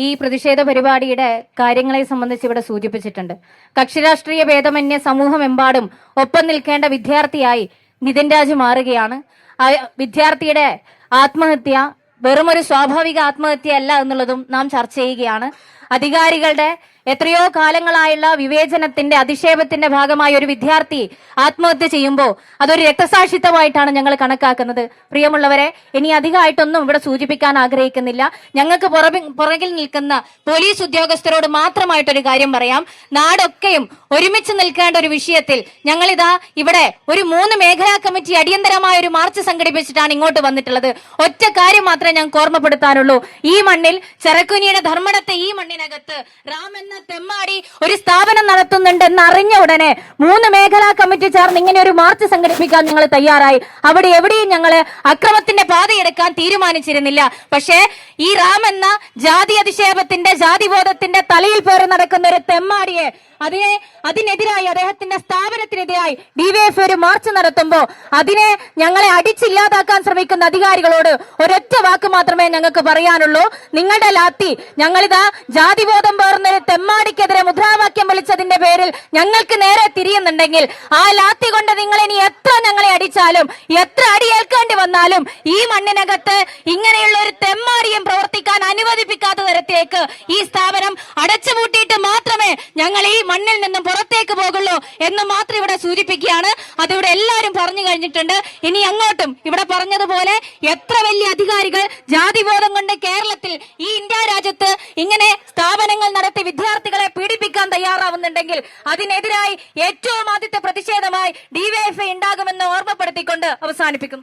ഈ പ്രതിഷേധ പരിപാടിയുടെ കാര്യങ്ങളെ സംബന്ധിച്ച് ഇവിടെ സൂചിപ്പിച്ചിട്ടുണ്ട്. കക്ഷിരാഷ്ട്രീയ ഭേദമന്യേ സമൂഹമെമ്പാടും ഒപ്പം നിൽക്കേണ്ട വിദ്യാർത്ഥിയായി നിതിൻ രാജ് മാറുകയാണ്. വിദ്യാർത്ഥിയുടെ ആത്മഹത്യ വെറുമൊരു സ്വാഭാവിക ആത്മഹത്യയല്ല എന്നുള്ളതും നാം ചർച്ച ചെയ്യുകയാണ്. അധികാരികളുടെ എത്രയോ കാലങ്ങളായുള്ള വിവേചനത്തിന്റെ അധിക്ഷേപത്തിന്റെ ഭാഗമായ ഒരു വിദ്യാർത്ഥി ആത്മഹത്യ ചെയ്യുമ്പോൾ അതൊരു രക്തസാക്ഷിത്വമായിട്ടാണ് ഞങ്ങൾ കണക്കാക്കുന്നത്. പ്രിയമുള്ളവരെ, ഇനി അധികമായിട്ടൊന്നും ഇവിടെ സൂചിപ്പിക്കാൻ ആഗ്രഹിക്കുന്നില്ല. ഞങ്ങൾക്ക് പുറകിൽ നിൽക്കുന്ന പോലീസ് ഉദ്യോഗസ്ഥരോട് മാത്രമായിട്ടൊരു കാര്യം പറയാം. നാടൊക്കെയും ഒരുമിച്ച് നിൽക്കേണ്ട ഒരു വിഷയത്തിൽ ഞങ്ങളിതാ ഇവിടെ ഒരു 3 മേഖലാ കമ്മിറ്റി അടിയന്തരമായ ഒരു മാർച്ച് സംഘടിപ്പിച്ചിട്ടാണ് ഇങ്ങോട്ട് വന്നിട്ടുള്ളത്. ഒറ്റ കാര്യം മാത്രമേ ഞങ്ങൾക്ക് ഓർമ്മപ്പെടുത്താനുള്ളൂ. ഈ മണ്ണിൽ ചെറുക്കുനിയുടെ ധർമ്മടത്തെ ഈ മണ്ണിനകത്ത് രാമൻ തെമ്മാടി ഒരു സ്ഥാപനം നടത്തുന്നുണ്ട് എന്നറിഞ്ഞ ഉടനെ 3 മേഖലാ കമ്മിറ്റി ചേർന്ന് ഇങ്ങനെ ഒരു മാർച്ച് സംഘടിപ്പിക്കാൻ ഞങ്ങൾ തയ്യാറായി. അവിടെ എവിടെയും ഞങ്ങൾ അക്രമത്തിന്റെ പാതയെടുക്കാൻ തീരുമാനിച്ചിരുന്നില്ല. പക്ഷേ ഈ റാം എന്ന ജാതി അധിക്ഷേപത്തിന്റെ ജാതിബോധത്തിന്റെ തലയിൽ പേറി നടക്കുന്ന ഒരു തെമ്മാടിയെ അതിനെതിരായി അദ്ദേഹത്തിന്റെ സ്ഥാപനത്തിനെതിരായി ഡിവൈഎഫ്ഐ ഒരു മാർച്ച് നടത്തുമ്പോൾ അതിനെ ഞങ്ങളെ അടിച്ചില്ലാതാക്കാൻ ശ്രമിക്കുന്ന അധികാരികളോട് ഒരൊറ്റ വാക്ക് മാത്രമേ ഞങ്ങൾക്ക് പറയാനുള്ളൂ. നിങ്ങളുടെ ലാത്തി ഞങ്ങളിതാ ജാതിബോധം പേർന്നൊരു തെമ്മാടിക്കെതിരെ മുദ്രാവാക്യം വിളിച്ചതിന്റെ പേരിൽ ഞങ്ങൾക്ക് നേരെ തിരിയുന്നുണ്ടെങ്കിൽ ആ ലാത്തി കൊണ്ട് നിങ്ങൾ ഇനി എത്ര ഞങ്ങളെ അടിച്ചാലും എത്ര അടിയേൽക്കേണ്ടി വന്നാലും ഈ മണ്ണിനകത്ത് ഇങ്ങനെയുള്ള ഒരു തെമ്മാടിയും പ്രവർത്തിക്കാൻ അനുവദിപ്പിക്കാത്ത തരത്തിലേക്ക് ഈ സ്ഥാപനം അടച്ചുപൂട്ടിയിട്ട് മാത്രമേ ഞങ്ങൾ ഈ മണ്ണിൽ നിന്നും പുറത്തേക്ക് പോകുള്ളൂ എന്ന് മാത്രം ഇവിടെ സൂചിപ്പിക്കുകയാണ്. അതിവിടെ എല്ലാവരും പറഞ്ഞു കഴിഞ്ഞിട്ടുണ്ട്. ഇനി അങ്ങോട്ടും ഇവിടെ പറഞ്ഞതുപോലെ എത്ര വലിയ അധികാരികൾ ജാതിബോധം കൊണ്ട് കേരളത്തിൽ ഈ ഇന്ത്യ രാജ്യത്ത് ഇങ്ങനെ സ്ഥാപനങ്ങൾ നടത്തി വിദ്യാർത്ഥികളെ പീഡിപ്പിക്കാൻ തയ്യാറാവുന്നുണ്ടെങ്കിൽ അതിനെതിരായി ഏറ്റവും ആദ്യത്തെ പ്രതിഷേധമായി ഡിവൈഎഫ്ഐ ഉണ്ടാകുമെന്ന് ഓർമ്മപ്പെടുത്തിക്കൊണ്ട് അവസാനിപ്പിക്കും.